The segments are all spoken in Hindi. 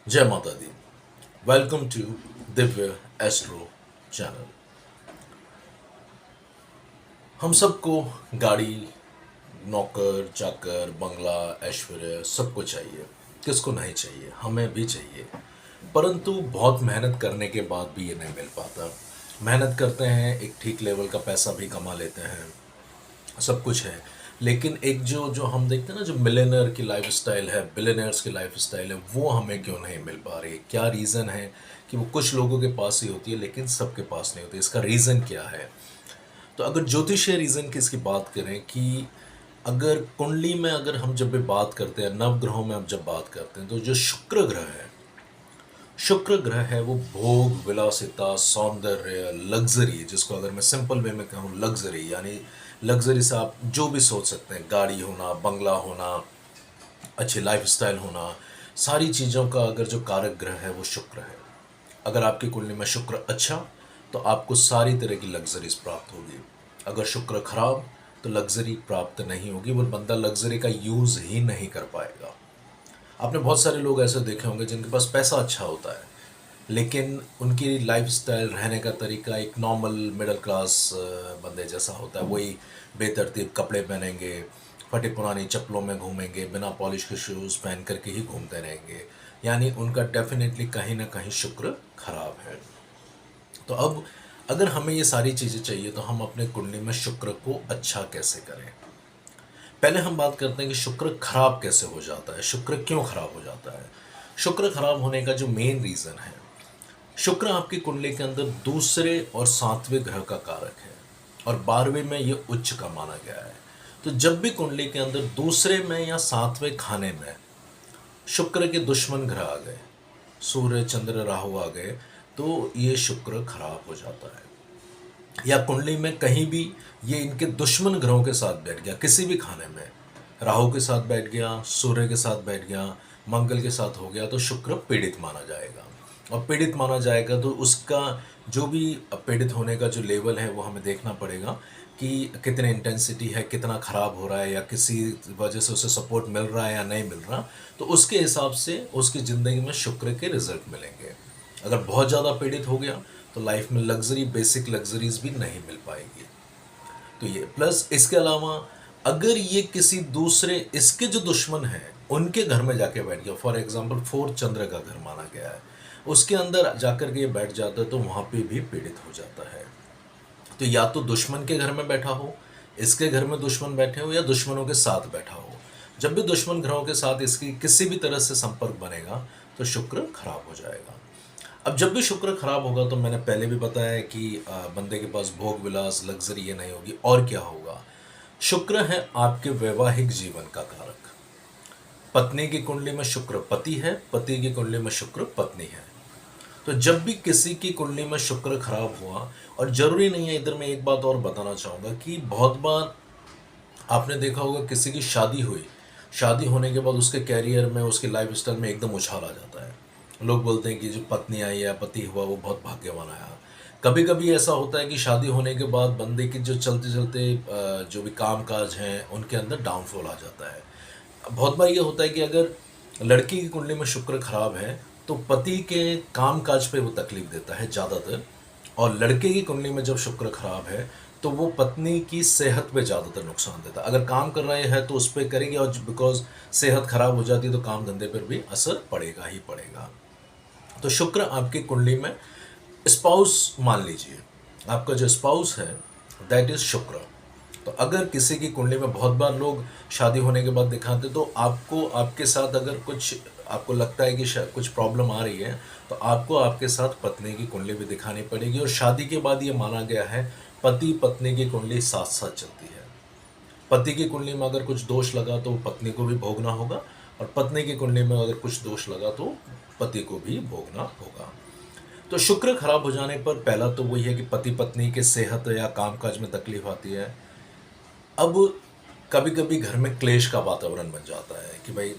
जय माता दी। Welcome to Divya astro channel. हम सबको गाड़ी, नौकर चाकर, बंगला, ऐश्वर्य सबको चाहिए। किसको नहीं चाहिए, हमें भी चाहिए। परंतु बहुत मेहनत करने के बाद भी ये नहीं मिल पाता। मेहनत करते हैं, एक ठीक लेवल का पैसा भी कमा लेते हैं, सब कुछ है। लेकिन एक जो जो हम देखते हैं ना, जो मिलेनियर की लाइफस्टाइल है, बिलियनर्स की लाइफस्टाइल है, वो हमें क्यों नहीं मिल पा रही है? क्या रीज़न है कि वो कुछ लोगों के पास ही होती है लेकिन सबके पास नहीं होती? इसका रीज़न क्या है? तो अगर ज्योतिषीय रीज़न की इसकी बात करें कि अगर कुंडली में, अगर हम जब भी बात करते हैं, नवग्रहों में हम जब बात करते हैं, तो जो शुक्र ग्रह है, शुक्र ग्रह है वो भोग, विलासिता, सौंदर्य, लग्जरी, जिसको अगर मैं सिंपल वे में कहूँ लग्जरी, यानी लग्जरी से आप जो भी सोच सकते हैं, गाड़ी होना, बंगला होना, अच्छी लाइफस्टाइल होना, सारी चीज़ों का अगर जो कारक ग्रह है वो शुक्र है। अगर आपकी कुंडली में शुक्र अच्छा, तो आपको सारी तरह की लग्जरीज प्राप्त होगी। अगर शुक्र खराब, तो लग्जरी प्राप्त नहीं होगी, वो बंदा लग्जरी का यूज़ ही नहीं कर पाएगा। आपने बहुत सारे लोग ऐसे देखे होंगे जिनके पास पैसा अच्छा होता है, लेकिन उनकी लाइफस्टाइल, रहने का तरीका एक नॉर्मल मिडिल क्लास बंदे जैसा होता है। वही बेतरतीब कपड़े पहनेंगे, फटी पुरानी चप्पलों में घूमेंगे, बिना पॉलिश के शूज़ पहन करके ही घूमते रहेंगे। यानी उनका डेफिनेटली कहीं ना कहीं शुक्र खराब है। तो अब अगर हमें ये सारी चीज़ें चाहिए, तो हम अपने कुंडली में शुक्र को अच्छा कैसे करें? पहले हम बात करते हैं कि शुक्र खराब कैसे हो जाता है, शुक्र क्यों खराब हो जाता है। शुक्र खराब होने का जो मेन रीज़न है, शुक्र आपकी कुंडली के अंदर दूसरे और सातवें ग्रह का कारक है, और 12वें में ये उच्च का माना गया है। तो जब भी कुंडली के अंदर दूसरे में या सातवें खाने में शुक्र के दुश्मन ग्रह आ गए, सूर्य, चंद्र, राहु आ गए, तो ये शुक्र खराब हो जाता है। या कुंडली में कहीं भी ये इनके दुश्मन ग्रहों के साथ बैठ गया, किसी भी खाने में राहु के साथ बैठ गया, सूर्य के साथ बैठ गया, मंगल के साथ हो गया, तो शुक्र पीड़ित माना जाएगा। और पीड़ित माना जाएगा तो उसका जो भी पीड़ित होने का जो लेवल है वो हमें देखना पड़ेगा कि कितने इंटेंसिटी है, कितना ख़राब हो रहा है, या किसी वजह से उसे सपोर्ट मिल रहा है या नहीं मिल रहा। तो उसके हिसाब से उसकी ज़िंदगी में शुक्र के रिजल्ट मिलेंगे। अगर बहुत ज़्यादा पीड़ित हो गया, तो लाइफ में लग्जरी, बेसिक लग्जरीज भी नहीं मिल पाएगी। तो ये प्लस इसके अलावा अगर ये किसी दूसरे, इसके जो दुश्मन हैं उनके घर में जाके बैठ गया, फॉर एग्जांपल फोर्थ चंद्र का घर माना गया है, उसके अंदर जाकर के ये बैठ जाता है, तो वहाँ पे भी पीड़ित हो जाता है। तो या तो दुश्मन के घर में बैठा हो, इसके घर में दुश्मन बैठे हो, या दुश्मनों के साथ बैठा हो। जब भी दुश्मन ग्रहों के साथ इसकी किसी भी तरह से संपर्क बनेगा, तो शुक्र खराब हो जाएगा। अब जब भी शुक्र खराब होगा, तो मैंने पहले भी बताया कि बंदे के पास भोग विलास, लग्जरी ये नहीं होगी। और क्या होगा? शुक्र है आपके वैवाहिक जीवन का कारक। पत्नी की कुंडली में शुक्र पति है, पति की कुंडली में शुक्र पत्नी है। तो जब भी किसी की कुंडली में शुक्र खराब हुआ, और जरूरी नहीं है, इधर मैं एक बात और बताना चाहूँगा कि बहुत बार आपने देखा होगा किसी की शादी हुई, शादी होने के बाद उसके कैरियर में, उसके लाइफ स्टाइल में एकदम उछाल आ जाता है। लोग बोलते हैं कि जो पत्नी आई या पति हुआ वो बहुत भाग्यवान आया। कभी कभी ऐसा होता है कि शादी होने के बाद बंदे की जो चलते चलते जो भी काम काज हैं उनके अंदर डाउनफॉल आ जाता है। बहुत बार ये होता है कि अगर लड़की की कुंडली में शुक्र खराब है, तो पति के काम काज पे वो तकलीफ देता है ज़्यादातर। और लड़के की कुंडली में जब शुक्र खराब है, तो वो पत्नी की सेहत पे ज़्यादातर नुकसान देता है। अगर काम कर रहे हैं तो उस पर करेगी, और बिकॉज सेहत खराब हो जाती है तो काम धंधे पर भी असर पड़ेगा ही पड़ेगा। तो शुक्र आपकी कुंडली में स्पाउस मान लीजिए, आपका जो स्पाउस है दैट इज शुक्र। तो अगर किसी की कुंडली में, बहुत बार लोग शादी होने के बाद दिखाते, तो आपको आपके साथ अगर कुछ आपको लगता है कि कुछ प्रॉब्लम आ रही है, तो आपको आपके साथ पत्नी की कुंडली भी दिखानी पड़ेगी। और शादी के बाद ये माना गया है पति पत्नी की कुंडली साथ साथ चलती है। पति की कुंडली में अगर कुछ दोष लगा तो पत्नी को भी भोगना होगा, और पत्नी की कुंडली में अगर कुछ दोष लगा तो पति को भी भोगना होगा। तो शुक्र खराब हो जाने पर पहला तो वही है कि पति पत्नी के सेहत या कामकाज में तकलीफ आती है। अब कभी कभी घर में क्लेश का वातावरण बन जाता है कि भाई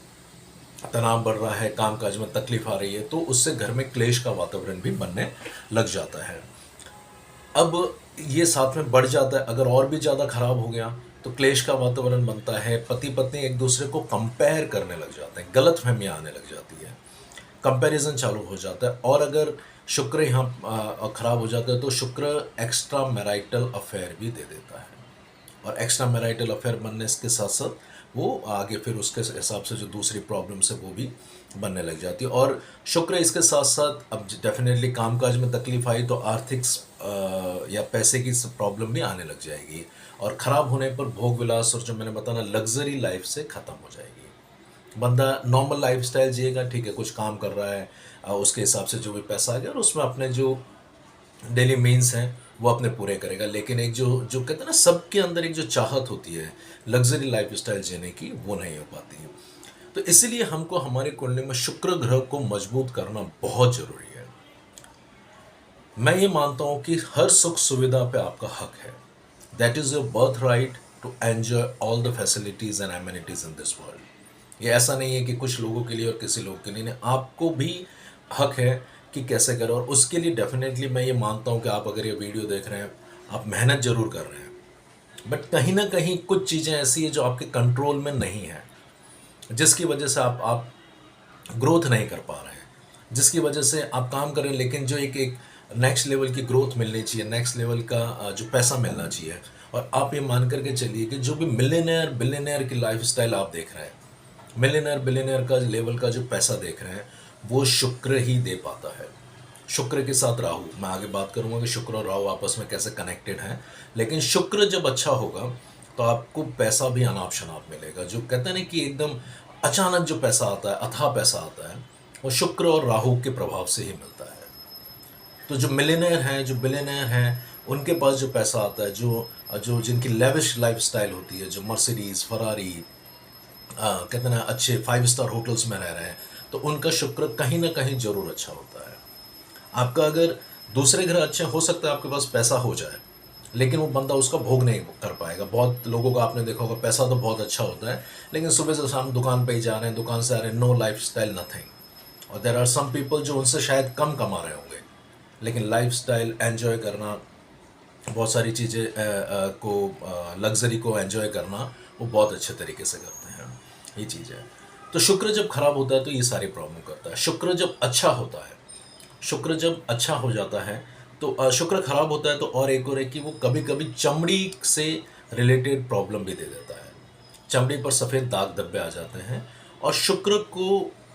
तनाव बढ़ रहा है, कामकाज में तकलीफ आ रही है, तो उससे घर में क्लेश का वातावरण भी बनने लग जाता है। अब ये साथ में बढ़ जाता है, अगर और भी ज़्यादा खराब हो गया तो क्लेश का वातावरण बनता है। पति पत्नी एक दूसरे को कंपेयर करने लग जाते हैं, गलत फहमियाँ आने लग जाती है। कंपैरिजन चालू हो जाता है। और अगर शुक्र यहाँ खराब हो जाता है तो शुक्र एक्स्ट्रा मैरिटल अफेयर भी दे देता है, और एक्स्ट्रा मैरिटल अफेयर बनने के साथ साथ वो आगे फिर उसके हिसाब से जो दूसरी प्रॉब्लम्स है वो भी बनने लग जाती है। और शुक्र इसके साथ साथ अब डेफिनेटली कामकाज में तकलीफ आई तो आर्थिक या पैसे की प्रॉब्लम भी आने लग जाएगी, और ख़राब होने पर भोग विलास और जो मैंने बताना लग्जरी लाइफ से ख़त्म हो जाएगी। बंदा नॉर्मल लाइफस्टाइल जिएगा, ठीक है, कुछ काम कर रहा है, उसके हिसाब से जो भी पैसा आ गया और उसमें अपने जो डेली मीन्स हैं वो अपने पूरे करेगा। लेकिन एक जो जो कहते हैं ना, सबके अंदर एक जो चाहत होती है लग्जरी लाइफस्टाइल जीने की, वो नहीं हो पाती है। तो इसीलिए हमको हमारी कुंडली में शुक्र ग्रह को मजबूत करना बहुत जरूरी है। मैं ये मानता हूँ कि हर सुख सुविधा पे आपका हक है। That is your birthright to enjoy all the facilities and amenities in this world. ये ऐसा नहीं है कि कुछ लोगों के लिए और किसी लोग के लिए नहीं, आपको भी हक है कि कैसे करें। और उसके लिए डेफिनेटली मैं ये मानता हूँ कि आप अगर ये वीडियो देख रहे हैं, आप मेहनत जरूर कर रहे हैं, बट कहीं ना कहीं कुछ चीज़ें ऐसी है जो आपके कंट्रोल में नहीं है, जिसकी वजह से आप ग्रोथ नहीं कर पा रहे हैं, जिसकी वजह से आप काम कर रहे हैं लेकिन जो एक एक नेक्स्ट लेवल की ग्रोथ मिलनी चाहिए, नेक्स्ट लेवल का जो पैसा मिलना चाहिए। और आप ये मान करके चलिए कि जो भी मिलियनेयर बिलियनेयर की लाइफस्टाइल आप देख रहे हैं, मिलियनेयर बिलियनेयर का लेवल का जो पैसा देख रहे हैं, वो शुक्र ही दे पाता है। शुक्र के साथ राहु, मैं आगे बात करूंगा कि शुक्र और राहु आपस में कैसे कनेक्टेड हैं। लेकिन शुक्र जब अच्छा होगा तो आपको पैसा भी अनाप शनाप मिलेगा। जो कहते हैं ना कि एकदम अचानक जो पैसा आता है, अथाह पैसा आता है, वो शुक्र और राहु के प्रभाव से ही मिलता है। तो जो मिलियनेयर हैं, जो बिलियनेयर हैं, उनके पास जो पैसा आता है, जो जो जिनकी लेविश लाइफस्टाइल होती है, जो मर्सिडीज फरारी, कहते हैं ना अच्छे 5 स्टार होटल्स में रह रहे हैं, तो उनका शुक्र कहीं ना कहीं जरूर अच्छा होता है। आपका अगर दूसरे ग्रह अच्छे, हो सकता है आपके पास पैसा हो जाए लेकिन वो बंदा उसका भोग नहीं कर पाएगा। बहुत लोगों को आपने देखा होगा, पैसा तो बहुत अच्छा होता है लेकिन सुबह से शाम दुकान पे ही जा रहे हैं, दुकान से आ रहे हैं, नो लाइफ स्टाइल नथिंग। और देर आर सम पीपल जो उनसे शायद कम कमा रहे होंगे लेकिन लाइफ स्टाइल एन्जॉय करना, बहुत सारी चीज़ें को लग्जरी को एंजॉय करना वो बहुत अच्छे तरीके से करते हैं। ये चीज़ है। तो शुक्र जब खराब होता है तो ये सारी प्रॉब्लम करता है। शुक्र जब अच्छा होता है, शुक्र जब अच्छा हो जाता है तो शुक्र खराब होता है तो और एक और है कि वो कभी कभी चमड़ी से रिलेटेड प्रॉब्लम भी दे देता है। चमड़ी पर सफ़ेद दाग धब्बे आ जाते हैं। और शुक्र को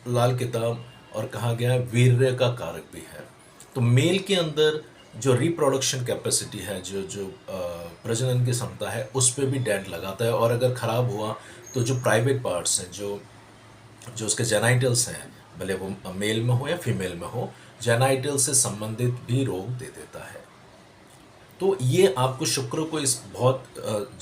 लाल किताब और कहा गया है वीर्य का कारक भी है। तो मेल के अंदर जो रिप्रोडक्शन कैपेसिटी है, जो जो प्रजनन की क्षमता है, उस पर भी डेंट लगाता है। और अगर ख़राब हुआ तो जो प्राइवेट पार्ट्स हैं, जो जो उसके जेनाइटल्स हैं, भले वो मेल में हो या फीमेल में हो, जेनाइटल से संबंधित भी रोग दे देता है। तो ये आपको शुक्र को इस बहुत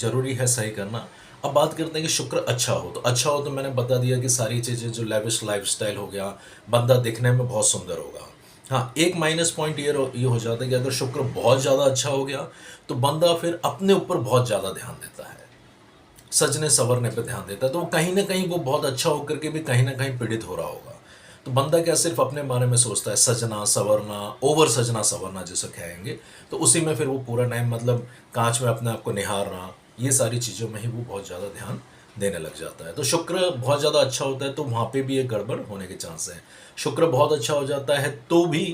ज़रूरी है सही करना। अब बात करते हैं कि शुक्र अच्छा हो। तो अच्छा हो तो मैंने बता दिया कि सारी चीज़ें, जो लेविश लाइफस्टाइल हो गया, बंदा दिखने में बहुत सुंदर होगा। हाँ, एक माइनस पॉइंट ये हो जाता है कि अगर शुक्र बहुत ज़्यादा अच्छा हो गया तो बंदा फिर अपने ऊपर बहुत ज़्यादा ध्यान देता है, सजने संवरने पे ध्यान देता है। तो वो कहीं ना कहीं वो बहुत अच्छा होकर के भी कहीं ना कहीं पीड़ित हो रहा होगा। तो बंदा क्या सिर्फ अपने बारे में सोचता है, सजना संवरना, ओवर सजना संवरना जिसे कहेंगे, तो उसी में फिर वो पूरा टाइम मतलब कांच में अपने आप को निहारना, ये सारी चीज़ों में ही वो बहुत ज़्यादा ध्यान देने लग जाता है। तो शुक्र बहुत ज़्यादा अच्छा होता है तो वहाँ पे भी एक गड़बड़ होने के चांस हैं। शुक्र बहुत अच्छा हो जाता है तो भी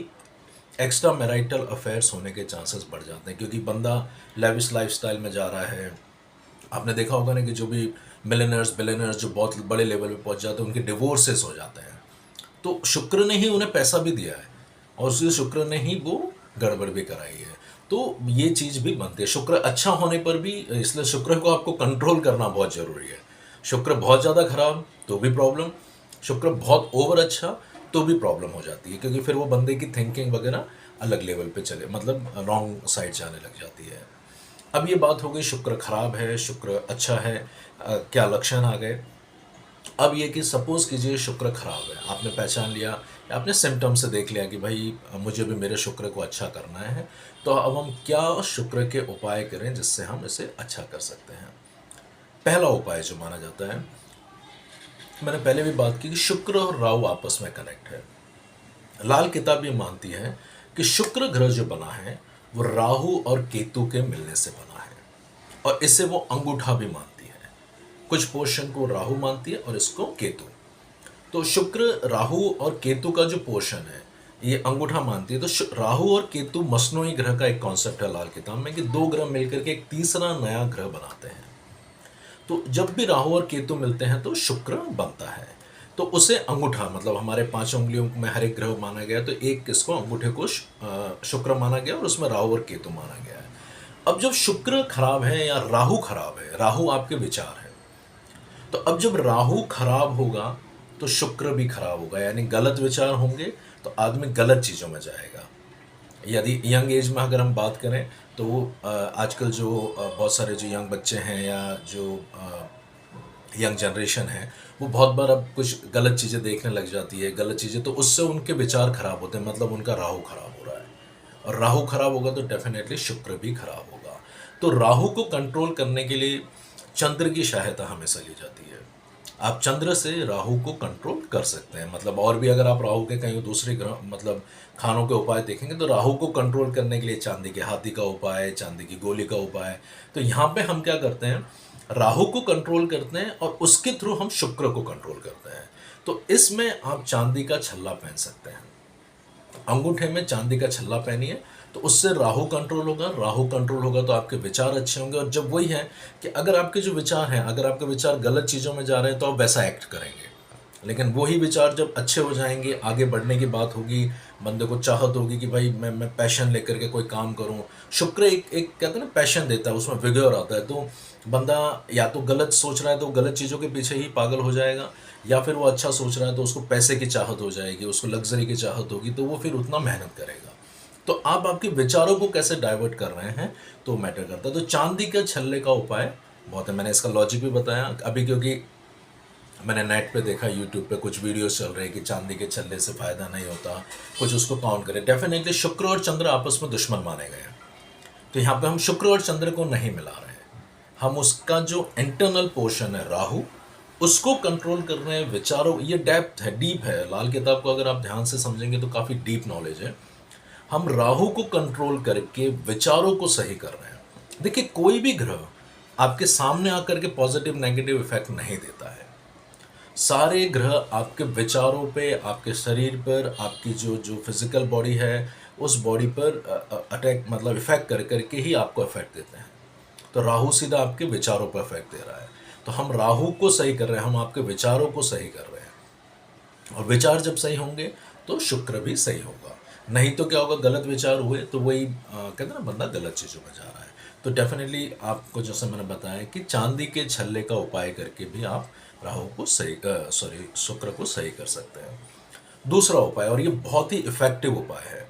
एक्स्ट्रा मैरिटल अफेयर्स होने के चांसेस बढ़ जाते हैं, क्योंकि बंदा लेविश लाइफस्टाइल में जा रहा है। आपने देखा होगा ना कि जो भी मिलियनर्स बिलियनर्स जो बहुत बड़े लेवल पे पहुंच जाते हैं, उनके डिवोर्सेस हो जाते हैं। तो शुक्र ने ही उन्हें पैसा भी दिया है और उसी शुक्र ने ही वो गड़बड़ भी कराई है। तो ये चीज़ भी बनती है शुक्र अच्छा होने पर भी। इसलिए शुक्र को आपको कंट्रोल करना बहुत ज़रूरी है। शुक्र बहुत ज़्यादा खराब तो भी प्रॉब्लम, शुक्र बहुत ओवर अच्छा तो भी प्रॉब्लम हो जाती है, क्योंकि फिर वो बंदे की थिंकिंग वगैरह अलग लेवल पे चले, मतलब रॉन्ग साइड जाने लग जाती है। अब ये बात हो गई शुक्र खराब है, शुक्र अच्छा है, क्या लक्षण आ गए। अब ये कि सपोज कीजिए शुक्र खराब है, आपने पहचान लिया या आपने सिम्टम से देख लिया कि भाई मुझे भी मेरे शुक्र को अच्छा करना है, तो अब हम क्या शुक्र के उपाय करें जिससे हम इसे अच्छा कर सकते हैं। पहला उपाय जो माना जाता है, मैंने पहले भी बात की कि शुक्र और राहु आपस में कनेक्ट है। लाल किताब ये मानती है कि शुक्र ग्रह जो बना है वो राहु और केतु के मिलने से बना है, और इससे वो अंगूठा भी मानती है। कुछ पोर्शन को राहु मानती है और इसको केतु। तो शुक्र, राहु और केतु का जो पोर्शन है ये अंगूठा मानती है। तो राहु और केतु मसनोई ग्रह का एक कॉन्सेप्ट है लाल किताब में कि दो ग्रह मिलकर के एक तीसरा नया ग्रह बनाते हैं। तो जब भी राहु और केतु मिलते हैं तो शुक्र बनता है। तो उसे अंगूठा मतलब हमारे 5 उंगलियों में हर एक ग्रह माना गया, तो एक किसको अंगूठे को शुक्र माना गया और उसमें राहु और केतु माना गया है। अब जब शुक्र खराब है या राहु खराब है, राहु आपके विचार है, तो अब जब राहु खराब होगा तो शुक्र भी खराब होगा, यानी गलत विचार होंगे तो आदमी गलत चीज़ों में जाएगा। यदि यंग एज में अगर हम बात करें तो वो आजकल जो बहुत सारे जो यंग बच्चे हैं या जो यंग जनरेशन है वो बहुत बार अब कुछ गलत चीज़ें देखने लग जाती है, गलत चीज़ें, तो उससे उनके विचार खराब होते हैं, मतलब उनका राहु खराब हो रहा है। और राहु खराब होगा तो डेफिनेटली शुक्र भी खराब होगा। तो राहु को कंट्रोल करने के लिए चंद्र की सहायता हमेशा ली जाती है। आप चंद्र से राहु को कंट्रोल कर सकते हैं। मतलब और भी अगर आप राहु के कहीं दूसरे ग्रह मतलब खानों के उपाय देखेंगे तो राहु को कंट्रोल करने के लिए चांदी के हाथी का उपाय, चांदी की गोली का उपाय। तो यहाँ पे हम क्या करते हैं, राहु को कंट्रोल करते हैं और उसके थ्रू हम शुक्र को कंट्रोल करते हैं। तो इसमें आप चांदी का छल्ला पहन सकते हैं, अंगूठे में चांदी का छल्ला पहनिए, तो उससे राहु कंट्रोल होगा। राहु कंट्रोल होगा तो आपके विचार अच्छे होंगे। और जब वही है कि अगर आपके जो विचार हैं, अगर आपके विचार गलत चीज़ों में जा रहे हैं तो आप वैसा एक्ट करेंगे, लेकिन वही विचार जब अच्छे हो जाएंगे, आगे बढ़ने की बात होगी, बंदे को चाहत होगी कि भाई मैं पैशन लेकर के कोई काम करूं। शुक्र एक कहते हैं ना पैशन देता है, उसमें विगोर आता है। तो बंदा या तो गलत सोच रहा है तो गलत चीज़ों के पीछे ही पागल हो जाएगा, या फिर वो अच्छा सोच रहा है तो उसको पैसे की चाहत हो जाएगी, उसको लग्जरी की चाहत होगी, तो वो फिर उतना मेहनत करेगा। तो आप आपके विचारों को कैसे डाइवर्ट कर रहे हैं तो मैटर करता है। तो चांदी के छल्ले का उपाय बहुत है, मैंने इसका लॉजिक भी बताया अभी, क्योंकि मैंने नेट पे देखा, यूट्यूब पे कुछ वीडियोस चल रहे हैं कि चांदी के छल्ले से फ़ायदा नहीं होता, कुछ उसको काउंट करें। डेफिनेटली शुक्र और चंद्र आपस में दुश्मन माने गए हैं, तो यहाँ पे हम शुक्र और चंद्र को नहीं मिला रहे हैं। हम उसका जो इंटरनल पोर्शन है राहु, उसको कंट्रोल कर रहे हैं। विचारों, ये डेप्थ है, डीप है। लाल किताब को अगर आप ध्यान से समझेंगे तो काफ़ी डीप नॉलेज है। हम राहु को कंट्रोल करके विचारों को सही कर रहे हैं। देखिए, कोई भी ग्रह आपके सामने आकर के पॉजिटिव नेगेटिव इफेक्ट नहीं देता है। सारे ग्रह आपके विचारों पे, आपके शरीर पर, आपकी जो जो फिजिकल बॉडी है उस बॉडी पर अटैक मतलब इफेक्ट कर करके ही आपको इफेक्ट देते हैं। तो राहु सीधा आपके विचारों पर इफेक्ट दे रहा है, तो हम राहु को सही कर रहे हैं, हम आपके विचारों को सही कर रहे हैं। और विचार जब सही होंगे तो शुक्र भी सही होगा। नहीं तो क्या होगा, गलत विचार हुए तो वही कहते हैं ना, बंदा गलत चीज़ों में जा रहा है। तो डेफिनेटली आपको जैसे मैंने बताया कि चांदी के छल्ले का उपाय करके भी आप राहु को सही शुक्र को सही कर सकते हैं। दूसरा उपाय, और ये बहुत ही इफेक्टिव उपाय है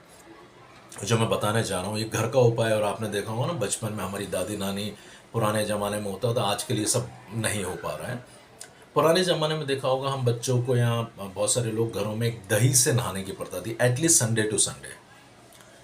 जो मैं बताने जा रहा हूँ, ये घर का उपाय। और आपने देखा होगा ना, बचपन में हमारी दादी नानी पुराने ज़माने में होता था, आजकल ये सब नहीं हो पा रहा है। पुराने ज़माने में देखा होगा, हम बच्चों को या बहुत सारे लोग घरों में दही से नहाने की प्रथा थी, एटलीस्ट संडे टू संडे।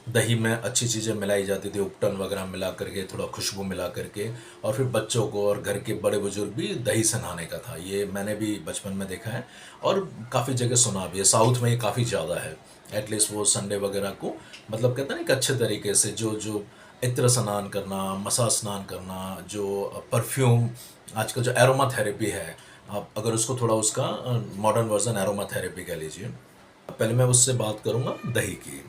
दही में अच्छी चीज़ें मिलाई जाती थी, उपटन वगैरह मिला करके, थोड़ा खुशबू मिला करके, और फिर बच्चों को और घर के बड़े बुजुर्ग भी दही से नहाने का था। ये मैंने भी बचपन में देखा है और काफ़ी जगह सुना भी है। साउथ में ये काफ़ी ज़्यादा है। एटलीस्ट वो संडे वगैरह को मतलब कहते हैं ना, एक अच्छे तरीके से जो जो इत्र स्नान करना, मसा स्नान करना, जो परफ्यूम, आजकल जो एरोमा थेरेपी है, आप अगर उसको थोड़ा उसका मॉडर्न वर्जन एरोमा थेरेपी कह लीजिए। पहले मैं उससे बात करूँगा दही की,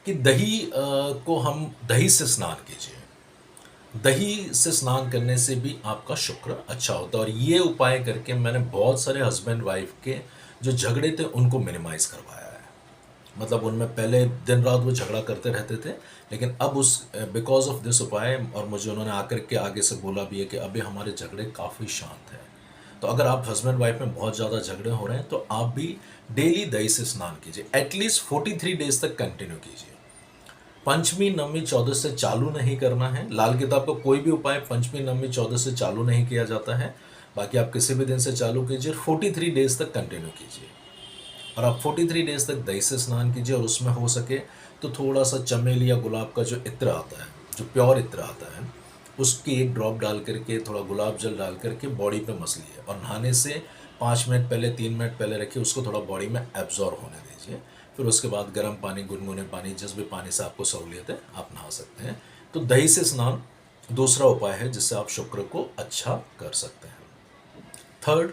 कि दही को हम दही से स्नान कीजिए। दही से स्नान करने से भी आपका शुक्र अच्छा होता है। और ये उपाय करके मैंने बहुत सारे हस्बैंड वाइफ के जो झगड़े थे उनको मिनिमाइज़ करवाया है। मतलब उनमें पहले दिन रात वो झगड़ा करते रहते थे, लेकिन अब उस बिकॉज ऑफ दिस उपाय, और मुझे उन्होंने आकर के आगे से बोला भी है कि अभी हमारे झगड़े काफ़ी शांत हैं। तो अगर आप हस्बैंड वाइफ में बहुत ज़्यादा झगड़े हो रहे हैं तो आप भी डेली दही से स्नान कीजिए, एटलीस्ट 43 डेज तक कंटिन्यू कीजिए। पंचमी, नवमी, चौदस से चालू नहीं करना है। लाल किताब का कोई भी उपाय पंचमी, नवमी, चौदस से चालू नहीं किया जाता है। बाकी आप किसी भी दिन से चालू कीजिए, 43 डेज तक कंटिन्यू कीजिए। और आप 43 डेज तक दही से स्नान कीजिए, और उसमें हो सके तो थोड़ा सा चमेली या गुलाब का जो इत्र आता है, जो प्योर इत्र आता है, उसकी एक ड्रॉप डाल करके, थोड़ा गुलाब जल डाल करके बॉडी पे मसलिए, और नहाने से 5 मिनट पहले, 3 मिनट पहले रखिए, उसको थोड़ा बॉडी में एब्जॉर्ब होने दीजिए। फिर उसके बाद गर्म पानी, गुनगुने पानी, जिस भी पानी से आपको सहूलियत है आप नहा सकते हैं। तो दही से स्नान दूसरा उपाय है जिससे आप शुक्र को अच्छा कर सकते हैं। थर्ड,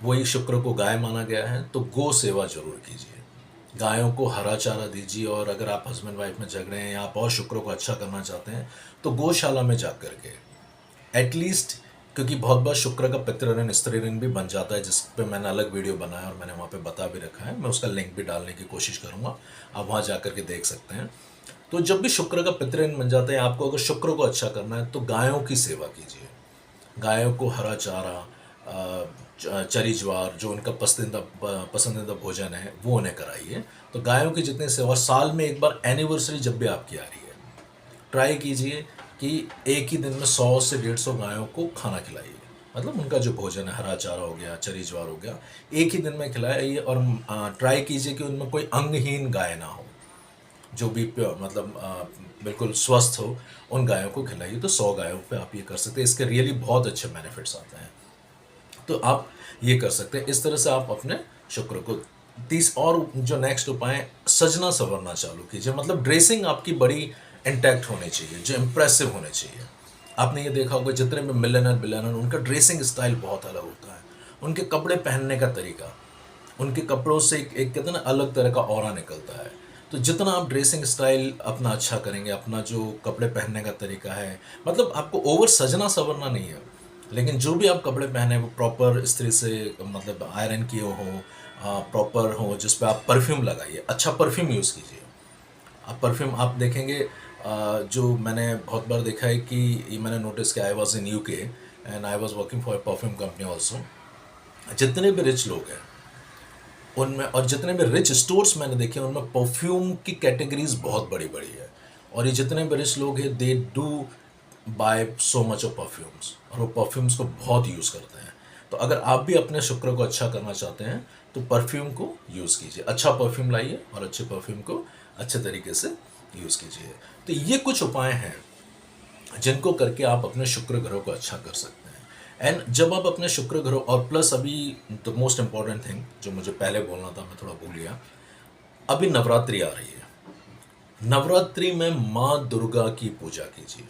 वही शुक्र को गाय माना गया है, तो गौ सेवा जरूर कीजिए। गायों को हरा चारा दीजिए। और अगर आप हस्बैंड वाइफ में झगड़े हैं या आप और शुक्र को अच्छा करना चाहते हैं तो गौशाला में जा करके एटलीस्ट, क्योंकि बहुत बार शुक्र का पितृ ऋण स्त्री ऋण भी बन जाता है, जिस पे मैंने अलग वीडियो बनाया और मैंने वहाँ पे बता भी रखा है, मैं उसका लिंक भी डालने की कोशिश करूँगा, आप वहाँ जा करके देख सकते हैं। तो जब भी शुक्र का पितृ ऋण बन जाता है, आपको अगर शुक्र को अच्छा करना है तो गायों की सेवा कीजिए। गायों को हरा चारा, चरी ज्वार, जो उनका पसंदीदा भोजन है वो उन्हें कराइए। तो गायों की जितनी सेवा, साल में एक बार एनिवर्सरी जब भी आपकी आ रही है, ट्राई कीजिए कि एक ही दिन में 100 से 150 गायों को खाना खिलाइए। मतलब उनका जो भोजन है, हरा चारा हो गया, चरी ज्वार हो गया, एक ही दिन में खिलाइए। और ट्राई कीजिए कि उनमें कोई अंगहीन गाय ना हो, जो भी मतलब बिल्कुल स्वस्थ हो, उन गायों को खिलाइए। तो 100 गायों पे आप ये कर सकते हैं। इसके रियली बहुत अच्छे बेनिफिट्स आते हैं, तो आप ये कर सकते हैं। इस तरह से आप अपने शुक्र को और जो नेक्स्ट उपाय है, सजना संवरना चालू कीजिए। मतलब ड्रेसिंग आपकी बड़ी इंटैक्ट होनी चाहिए, जो इम्प्रेसिव होने चाहिए। आपने ये देखा होगा जितने भी मिलियनर बिलियनर, उनका ड्रेसिंग स्टाइल बहुत अलग होता है। उनके कपड़े पहनने का तरीका, उनके कपड़ों से एक कहते हैं ना, अलग तरह का ऑरा निकलता है। तो जितना आप ड्रेसिंग स्टाइल अपना अच्छा करेंगे, अपना जो कपड़े पहनने का तरीका है, मतलब आपको ओवर सजना संवरना नहीं है, लेकिन जो भी आप कपड़े पहने वो प्रॉपर इस्त्री से, मतलब आयरन किए हो, प्रॉपर हो, जिस पे आप परफ्यूम लगाइए, अच्छा परफ्यूम यूज़ कीजिए। आप परफ्यूम आप देखेंगे, जो मैंने बहुत बार देखा है कि ये मैंने नोटिस किया, I was in UK and I was working for perfume company also. जितने भी रिच लोग हैं उनमें, और जितने भी रिच स्टोर्स मैंने देखे उनमें परफ्यूम की कैटेगरीज बहुत बड़ी बड़ी है। और ये जितने भी रिच लोग हैं, they do buy so much of perfumes, और वो परफ्यूम्स को बहुत यूज़ करते हैं। तो अगर आप भी अपने शुक्र को अच्छा करना चाहते हैं तो परफ्यूम को यूज़ कीजिए, अच्छा परफ्यूम लाइए और अच्छे परफ्यूम को अच्छे तरीके से यूज़ कीजिए। तो ये कुछ उपाय हैं जिनको करके आप अपने शुक्र ग्रह को अच्छा कर सकते हैं। एंड जब आप अपने शुक्र ग्रह, और प्लस अभी द मोस्ट इंपॉर्टेंट थिंग जो मुझे पहले बोलना था, मैं थोड़ा भूल गया, अभी नवरात्रि आ रही है। नवरात्रि में माँ दुर्गा की पूजा कीजिए,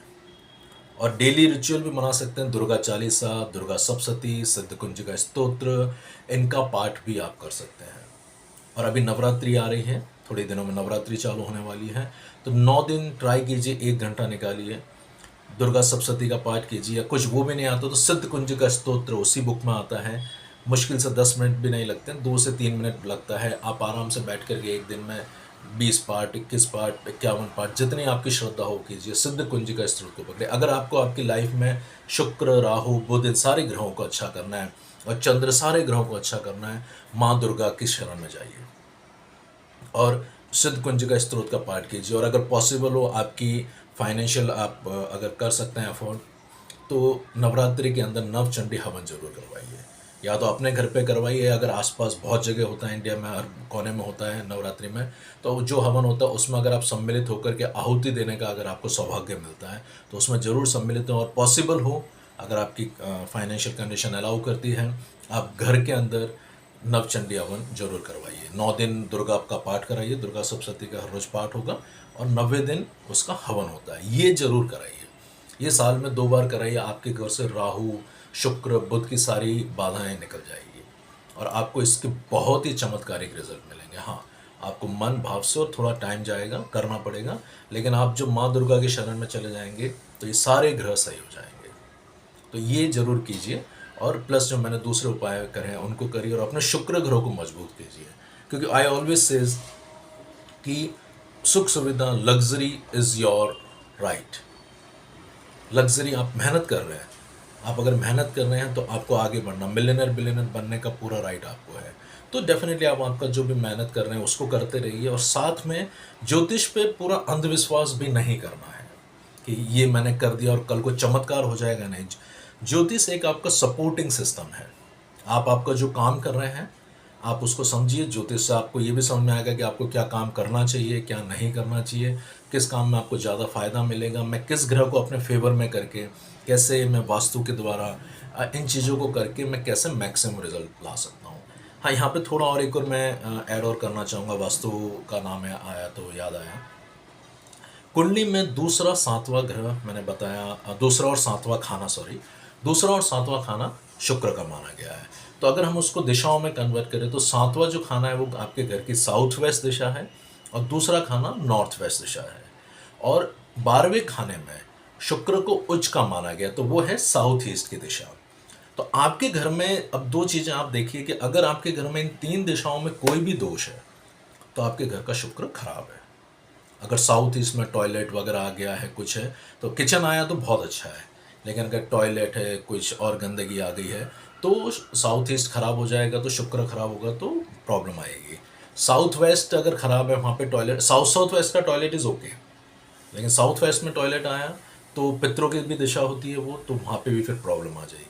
और डेली रिचुअल भी बना सकते हैं। दुर्गा चालीसा, दुर्गा सप्तशती, सिद्ध कुंजिका स्तोत्र, इनका पाठ भी आप कर सकते हैं। और अभी नवरात्रि आ रही है, थोड़े दिनों में नवरात्रि चालू होने वाली है, तो 9 दिन ट्राई कीजिए, 1 घंटा निकालिए, दुर्गा सप्तशती का पाठ कीजिए। या कुछ वो भी नहीं आता तो सिद्ध कुंजिका स्तोत्र उसी बुक में आता है, मुश्किल से 10 मिनट भी नहीं लगते हैं, 2 से 3 मिनट लगता है। आप आराम से बैठ करके एक दिन में 20 पाठ, 21 पाठ, 51 पाठ, जितनी आपकी श्रद्धा हो कीजिए, सिद्ध कुंजिका स्तोत्र को पकड़े। अगर आपको आपकी लाइफ में शुक्र, राहु, बुध, इन सारे ग्रहों को अच्छा करना है और चंद्र, सारे ग्रहों को अच्छा करना है, माँ दुर्गा की शरण में जाइए और सिद्ध कुंजिका स्तोत्र का पाठ कीजिए। और अगर पॉसिबल हो, आपकी फाइनेंशियल आप अगर कर सकते हैं अफोर्ड, तो नवरात्रि के अंदर नवचंडी हवन जरूर करवाइए। या तो अपने घर पे करवाइए, अगर आसपास बहुत जगह होता है, इंडिया में हर कोने में होता है नवरात्रि में, तो जो हवन होता है उसमें अगर आप सम्मिलित होकर के आहुति देने का अगर आपको सौभाग्य मिलता है तो उसमें ज़रूर सम्मिलित हो। और पॉसिबल हो, अगर आपकी फाइनेंशियल कंडीशन अलाउ करती है, आप घर के अंदर नवचंडी हवन जरूर करवाइए। 9 दिन दुर्गा का पाठ कराइए, दुर्गा सप्तशती का हर रोज पाठ होगा, और 90 दिन उसका हवन होता है, ये जरूर कराइए। ये साल में 2 बार कराइए, आपके घर से राहु, शुक्र, बुध की सारी बाधाएं निकल जाएगी, और आपको इसके बहुत ही चमत्कारिक रिजल्ट मिलेंगे। हाँ, आपको मन भाव से, और थोड़ा टाइम जाएगा, करना पड़ेगा, लेकिन आप जो माँ दुर्गा की शरण में चले जाएंगे तो ये सारे ग्रह सही हो जाएंगे। तो ये जरूर कीजिए। और प्लस जो मैंने दूसरे उपाय करे हैं उनको करिए, और अपने शुक्र ग्रह को मजबूत कीजिए। क्योंकि आई ऑलवेज सेज कि सुख सुविधा, luxury is your right. Luxury, आप मेहनत कर रहे हैं, आप अगर मेहनत कर रहे हैं तो आपको आगे बढ़ना, मिलियनर बिलियनर बनने का पूरा राइट आपको है। तो डेफिनेटली आप आपका जो भी मेहनत कर रहे हैं उसको करते रहिए। और साथ में ज्योतिष पे पूरा अंधविश्वास भी नहीं करना है कि ये मैंने कर दिया और कल को चमत्कार हो जाएगा, नहीं। ज्योतिष एक आपका सपोर्टिंग सिस्टम है। आप आपका जो काम कर रहे हैं आप उसको समझिए, ज्योतिष से आपको ये भी समझ में आएगा कि आपको क्या काम करना चाहिए, क्या नहीं करना चाहिए, किस काम में आपको ज़्यादा फायदा मिलेगा, मैं किस ग्रह को अपने फेवर में करके, कैसे मैं वास्तु के द्वारा इन चीज़ों को करके मैं कैसे मैक्सिमम रिजल्ट ला सकता हूँ। हाँ, यहाँ पे थोड़ा और एक और मैं ऐड और करना चाहूँगा, वास्तु का नाम है आया तो याद आया। कुंडली में दूसरा 7वां ग्रह मैंने बताया, दूसरा और 7वां खाना, सॉरी, दूसरा और 7वां खाना शुक्र का माना गया है। तो अगर हम उसको दिशाओं में कन्वर्ट करें तो सातवां जो खाना है वो आपके घर की साउथ वेस्ट दिशा है और दूसरा खाना नॉर्थ वेस्ट दिशा है। और 12वें खाने में शुक्र को उच्च का माना गया तो वो है साउथ ईस्ट की दिशा। तो आपके घर में अब दो चीज़ें आप देखिए कि अगर आपके घर में इन तीन दिशाओं में कोई भी दोष है तो आपके घर का शुक्र खराब है। अगर साउथ ईस्ट में टॉयलेट वगैरह आ गया है, कुछ है, तो किचन आया तो बहुत अच्छा है, लेकिन अगर टॉयलेट है, कुछ और गंदगी आ गई है तो साउथ ईस्ट खराब हो जाएगा, तो शुक्र खराब होगा तो प्रॉब्लम आएगी। साउथ वेस्ट अगर खराब है, वहाँ पे टॉयलेट, साउथ साउथ वेस्ट का टॉयलेट इज़ ओके, लेकिन साउथ वेस्ट में टॉयलेट आया तो पितरों की भी दिशा होती है वो, तो वहाँ पे भी फिर प्रॉब्लम आ जाएगी।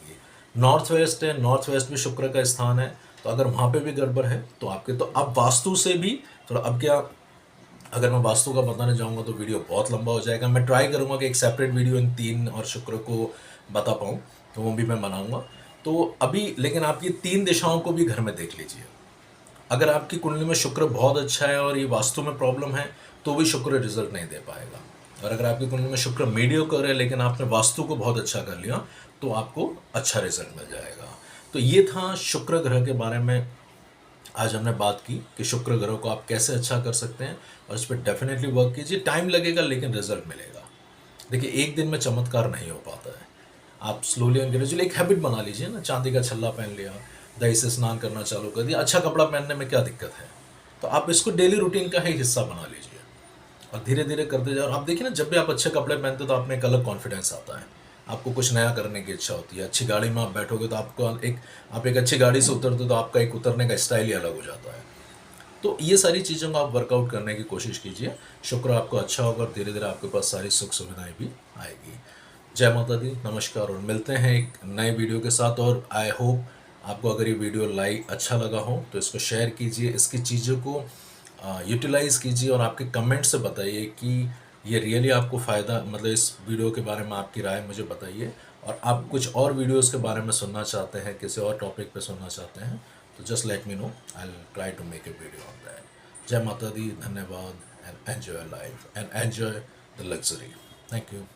नॉर्थ वेस्ट है, नॉर्थ वेस्ट भी शुक्र का स्थान है, तो अगर वहाँ पे भी गड़बड़ है तो आपके, तो अब वास्तु से भी थोड़ा, अब क्या, अगर मैं वास्तु का बताने जाऊँगा तो वीडियो बहुत लंबा हो जाएगा। मैं ट्राई करूँगा कि एक सेपरेट वीडियो इन तीन और शुक्र को बता पाऊँ, तो वो भी मैं बनाऊँगा। तो अभी लेकिन आप ये तीन दिशाओं को भी घर में देख लीजिए। अगर आपकी कुंडली में शुक्र बहुत अच्छा है और ये वास्तु में प्रॉब्लम है तो भी शुक्र रिजल्ट नहीं दे पाएगा। और अगर आपकी कुंडली में शुक्र मीडियोकर है लेकिन आपने वास्तु को बहुत अच्छा कर लिया तो आपको अच्छा रिजल्ट मिल जाएगा। तो ये था शुक्र ग्रह के बारे में। आज हमने बात की कि शुक्र ग्रह को आप कैसे अच्छा कर सकते हैं और इस पर डेफिनेटली वर्क कीजिए। टाइम लगेगा लेकिन रिजल्ट मिलेगा। देखिए, एक दिन में चमत्कार नहीं हो पाता है। आप स्लोली एंड ग्रेजुअली एक हैबिट बना लीजिए ना। चांदी का छल्ला पहन लिया, दही से स्नान करना चालू कर दिया, अच्छा कपड़ा पहनने में क्या दिक्कत है? तो आप इसको डेली रूटीन का ही हिस्सा बना लीजिए और धीरे धीरे करते जाओ। और आप देखिए ना, जब भी आप अच्छे कपड़े पहनते हो तो आप में एक अलग कॉन्फिडेंस आता है, आपको कुछ नया करने की इच्छा होती है। अच्छी गाड़ी में आप बैठोगे तो आपको एक, आप एक अच्छी गाड़ी से उतरते हो तो आपका एक उतरने का स्टाइल ही अलग हो जाता है। तो ये सारी चीज़ों को आप वर्कआउट करने की कोशिश कीजिए। शुक्र आपको अच्छा होगा और धीरे धीरे आपके पास सारी सुख सुविधाएं भी आएगी। जय माता दी, नमस्कार, और मिलते हैं एक नए वीडियो के साथ। और आई होप आपको अगर ये वीडियो लाइक अच्छा लगा हो तो इसको शेयर कीजिए, इसकी चीज़ों को यूटिलाइज़ कीजिए और आपके कमेंट से बताइए कि ये रियली आपको फ़ायदा, मतलब इस वीडियो के बारे में आपकी राय मुझे बताइए। और आप कुछ और वीडियोस के बारे में सुनना चाहते हैं, किसी और टॉपिक पे सुनना चाहते हैं तो just let me know, I will try to make a video on that. जय माता दी, धन्यवाद, and enjoy life and enjoy the luxury. Thank you.